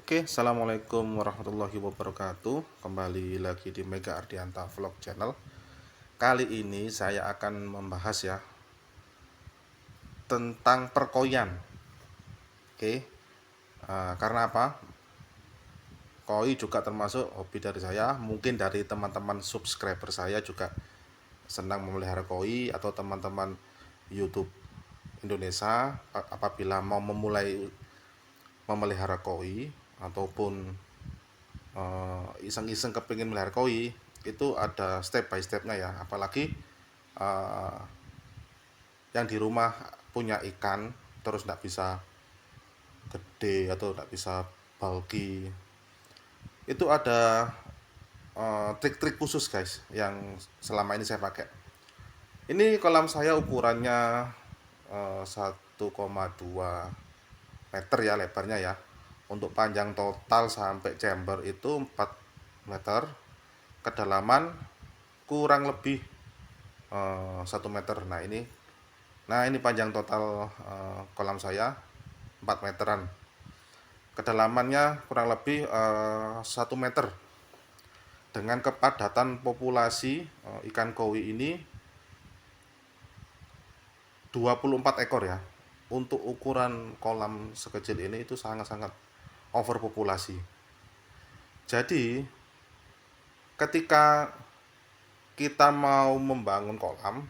Oke, assalamualaikum warahmatullahi wabarakatuh. Kembali lagi di Mega Ardianta Vlog Channel. Kali ini saya akan membahas ya tentang perkoian. Oke, karena apa? Koi juga termasuk hobi dari saya. Mungkin dari teman-teman subscriber saya juga senang memelihara koi, atau teman-teman YouTube Indonesia apabila mau memulai memelihara koi ataupun iseng-iseng kepingin melihara koi, itu ada step by stepnya ya. Apalagi uh, yang di rumah punya ikan terus tidak bisa gede atau tidak bisa bulky, itu ada trik-trik khusus guys yang selama ini saya pakai. Ini kolam saya ukurannya 1,2 meter ya lebarnya ya. Untuk panjang total sampai chamber itu 4 meter, kedalaman kurang lebih 1 meter. Nah ini panjang total kolam saya 4 meteran. Kedalamannya kurang lebih 1 meter. Dengan kepadatan populasi ikan koi ini 24 ekor ya. Untuk ukuran kolam sekecil ini itu sangat-sangat overpopulasi. Jadi ketika kita mau membangun kolam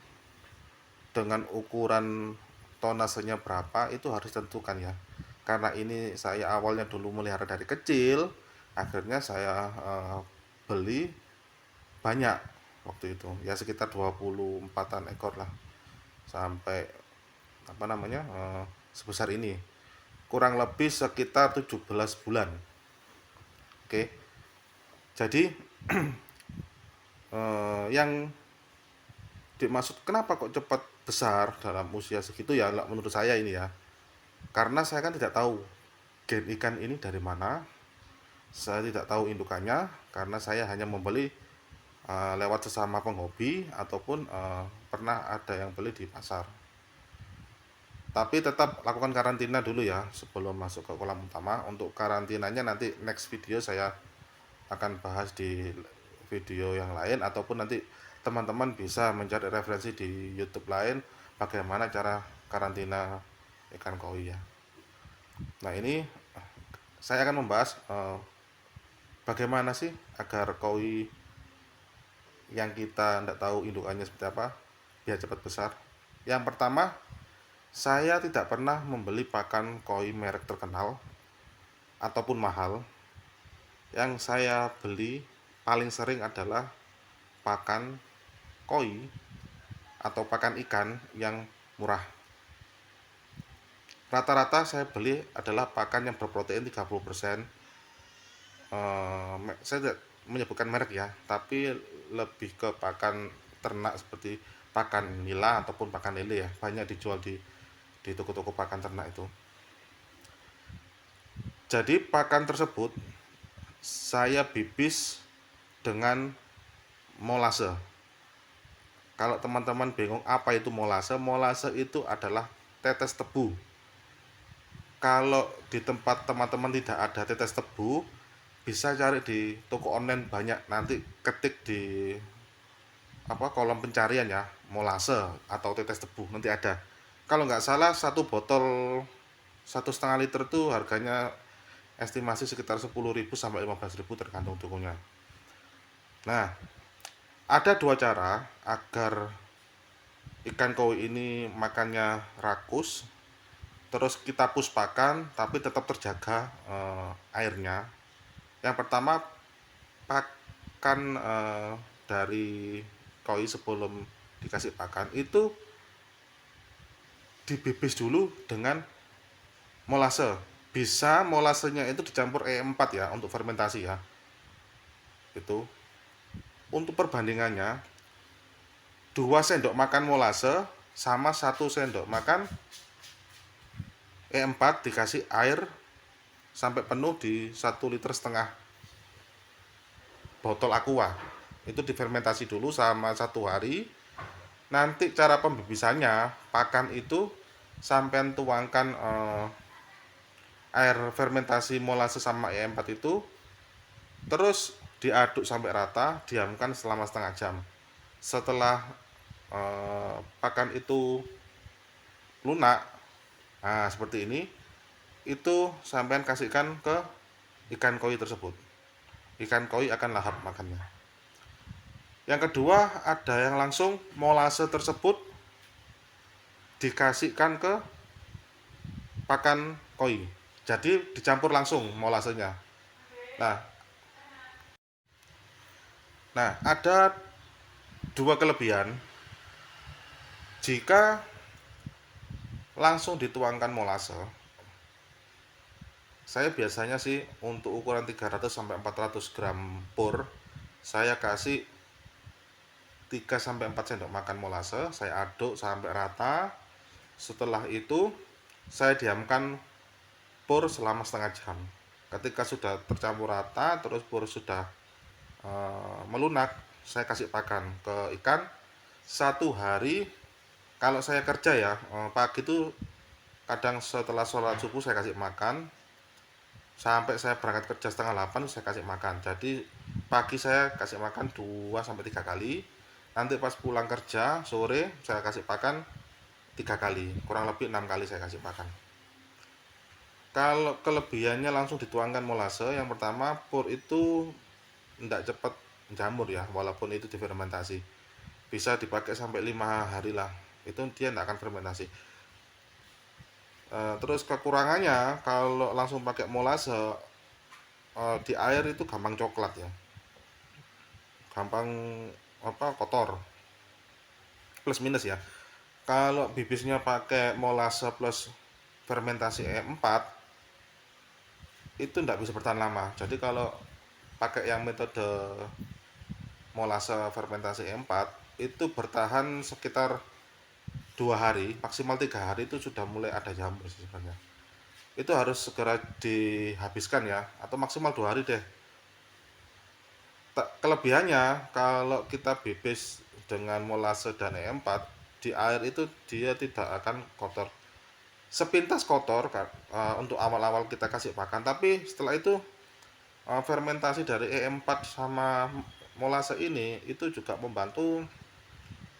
dengan ukuran tonasenya berapa, itu harus ditentukan ya. Karena ini saya awalnya dulu melihara dari kecil, akhirnya saya beli banyak waktu itu ya, sekitar 24-an ekor lah, sampai sebesar ini, kurang lebih sekitar 17 bulan. Oke, jadi yang dimaksud kenapa kok cepat besar dalam usia segitu ya, menurut saya ini ya, karena saya kan tidak tahu gen ikan ini dari mana. Saya tidak tahu indukannya karena saya hanya membeli lewat sesama penghobi ataupun pernah ada yang beli di pasar. Tapi tetap lakukan karantina dulu ya sebelum masuk ke kolam utama. Untuk karantinanya nanti next video saya akan bahas di video yang lain, ataupun nanti teman-teman bisa mencari referensi di YouTube lain bagaimana cara karantina ikan koi ya. Nah, ini saya akan membahas bagaimana sih agar koi yang kita tidak tahu indukannya seperti apa biar cepat besar. Yang pertama, saya tidak pernah membeli pakan koi merek terkenal ataupun mahal. Yang saya beli paling sering adalah pakan koi atau pakan ikan yang murah. Rata-rata saya beli adalah pakan yang berprotein 30%. Saya tidak menyebutkan merek ya, tapi lebih ke pakan ternak seperti pakan nila ataupun pakan lele ya, banyak dijual di toko-toko pakan ternak itu. Jadi pakan tersebut saya bibis dengan molase. Kalau teman-teman bingung apa itu molase, molase itu adalah tetes tebu. Kalau di tempat teman-teman tidak ada tetes tebu, bisa cari di toko online banyak. Nanti ketik di kolom pencarian ya, molase atau tetes tebu, nanti ada. Kalau nggak salah satu botol 1,5 liter itu harganya estimasi sekitar 10.000 sampai 15.000 tergantung tokonya. Nah, ada dua cara agar ikan koi ini makannya rakus, terus kita push pakan tapi tetap terjaga airnya. Yang pertama, pakan dari koi sebelum dikasih pakan itu dibibis dulu dengan molase. Bisa molasenya itu dicampur E4 ya untuk fermentasi ya. Itu untuk perbandingannya 2 sendok makan molase sama 1 sendok makan E4 dikasih air sampai penuh di 1,5 liter botol aqua. Itu difermentasi dulu sama 1 hari. Nanti cara pembibisannya, pakan itu sampai tuangkan air fermentasi molase sama E4 itu, terus diaduk sampai rata, diamkan selama setengah jam. Setelah pakan itu lunak, nah seperti ini, itu sampean kasihkan ke ikan koi tersebut. Ikan koi akan lahap makannya. Yang kedua, ada yang langsung molase tersebut dikasihkan ke pakan koi. Jadi dicampur langsung molasenya. Nah, ada dua kelebihan jika langsung dituangkan molase. Saya biasanya sih untuk ukuran 300 sampai 400 gram pur, saya kasih 3 sampai 4 sendok makan molase, saya aduk sampai rata. Setelah itu saya diamkan pur selama setengah jam. Ketika sudah tercampur rata, terus pur sudah melunak, saya kasih pakan ke ikan. Satu hari, kalau saya kerja ya, pagi itu kadang setelah sholat subuh saya kasih makan, sampai saya berangkat kerja setengah 8 saya kasih makan. Jadi pagi saya kasih makan 2 sampai 3 kali. Nanti pas pulang kerja sore saya kasih pakan 3 kali, kurang lebih 6 kali saya kasih pakan. Kalau kelebihannya langsung dituangkan molase, yang pertama pur itu tidak cepat jamur ya, walaupun itu difermentasi. Bisa dipakai sampai 5 hari lah. Itu dia tidak akan fermentasi. Terus kekurangannya kalau langsung pakai molase, di air itu gampang coklat ya, gampang kotor, plus minus ya. Kalau bibisnya pakai molase plus fermentasi E4 itu tidak bisa bertahan lama. Jadi kalau pakai yang metode molase fermentasi E4 itu bertahan sekitar 2 hari, maksimal 3 hari itu sudah mulai ada jamur sih sebenarnya. Itu harus segera dihabiskan ya, atau maksimal 2 hari deh. Kelebihannya kalau kita bibis dengan molase dan E4 di air itu dia tidak akan kotor. Sepintas kotor kan, untuk awal-awal kita kasih pakan, tapi setelah itu fermentasi dari E4 sama molase ini itu juga membantu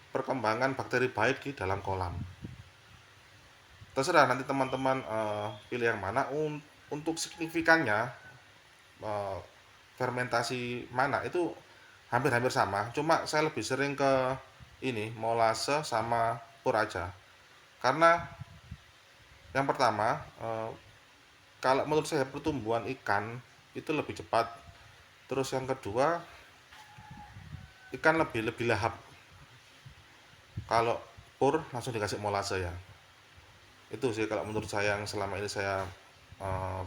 perkembangan bakteri baik di dalam kolam. Terserah nanti teman-teman pilih yang mana. Untuk signifikannya fermentasi mana itu hampir-hampir sama, cuma saya lebih sering ke ini molase sama pur aja. Karena yang pertama, kalau menurut saya pertumbuhan ikan itu lebih cepat. Terus yang kedua, ikan lebih lahap kalau pur langsung dikasih molase ya. Itu sih kalau menurut saya yang selama ini saya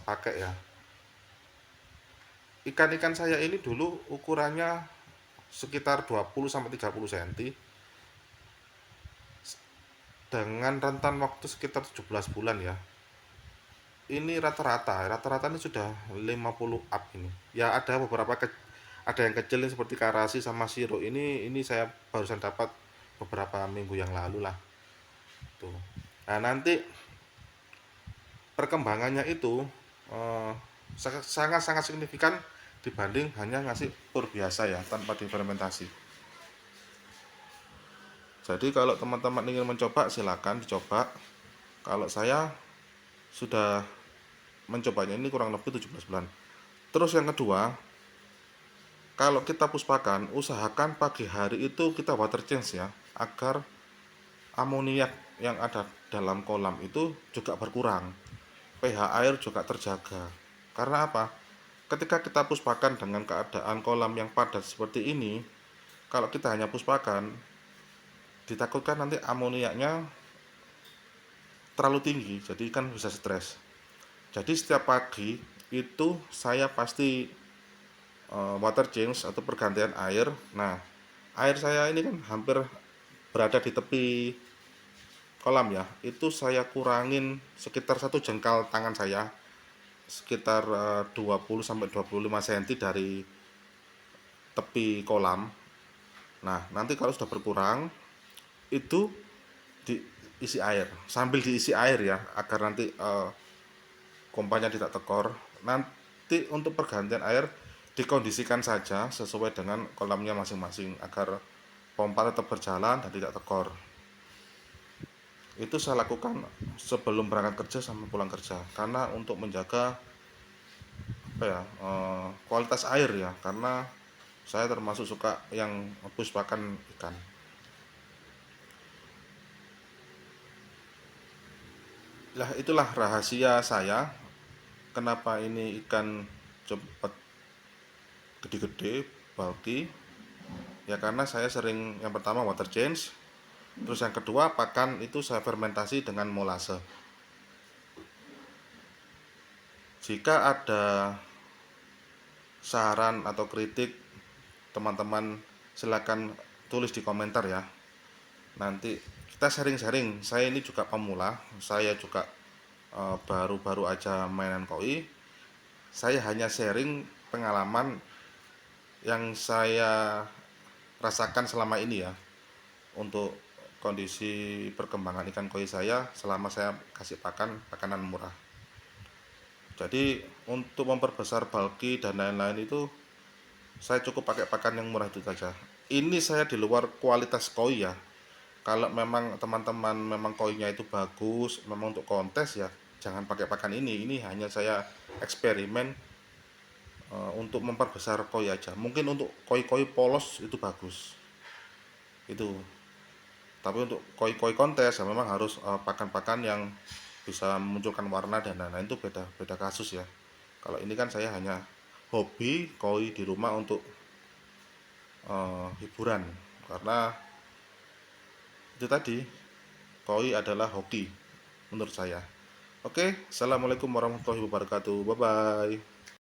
pakai ya. Ikan-ikan saya ini dulu ukurannya sekitar 20 sampai 30 cm dengan rentan waktu sekitar 17 bulan ya. Ini rata-rata ini sudah 50 up ini. Ya ada beberapa ada yang kecil seperti karasi sama siro. Ini saya barusan dapat beberapa minggu yang lalu lah. Tuh. Nah, nanti perkembangannya itu sangat-sangat signifikan dibanding hanya ngasih pur biasa ya tanpa difermentasi. Jadi kalau teman-teman ingin mencoba silakan dicoba. Kalau saya sudah mencobanya ini kurang lebih 17 bulan. Terus yang kedua, kalau kita puspakan, usahakan pagi hari itu kita water change ya, agar amoniak yang ada dalam kolam itu juga berkurang. pH air juga terjaga. Karena apa? Ketika kita puspakan dengan keadaan kolam yang padat seperti ini, kalau kita hanya puspakan, ditakutkan nanti amoniaknya terlalu tinggi, jadi ikan bisa stres. Jadi setiap pagi itu saya pasti water change atau pergantian air. Nah, air saya ini kan hampir berada di tepi kolam ya. Itu saya kurangin sekitar 1 jengkal tangan saya, sekitar 20 sampai 25 cm dari tepi kolam. Nah, nanti kalau sudah berkurang itu diisi air, sambil diisi air ya, agar nanti pompanya tidak tekor. Nanti untuk pergantian air dikondisikan saja sesuai dengan kolamnya masing-masing agar pompa tetap berjalan dan tidak tekor. Itu saya lakukan sebelum berangkat kerja sama pulang kerja, karena untuk menjaga apa ya, kualitas air ya, karena saya termasuk suka yang habis pakan ikan. Lah itulah rahasia saya kenapa ini ikan cepat gede-gede, bulky. Ya karena saya sering, yang pertama water change, terus yang kedua pakan itu saya fermentasi dengan molase. Jika ada saran atau kritik, teman-teman silakan tulis di komentar ya. Nanti kita sharing-sharing. Saya ini juga pemula, saya juga baru-baru aja mainan koi. Saya hanya sharing pengalaman yang saya rasakan selama ini ya, untuk kondisi perkembangan ikan koi saya selama saya kasih pakanan murah. Jadi untuk memperbesar bulky dan lain-lain itu saya cukup pakai pakan yang murah itu saja. Ini saya di luar kualitas koi ya. Kalau memang teman-teman memang koinya itu bagus, memang untuk kontes ya, jangan pakai pakan ini. Ini hanya saya eksperimen untuk memperbesar koi aja. Mungkin untuk koi-koi polos itu bagus. Itu. Tapi untuk koi-koi kontes ya memang harus pakan-pakan yang bisa memunculkan warna dan lain-lain, itu beda beda kasus ya. Kalau ini kan saya hanya hobi koi di rumah untuk hiburan, karena itu tadi, koi adalah hoki menurut saya. Oke, assalamualaikum warahmatullahi wabarakatuh, bye bye.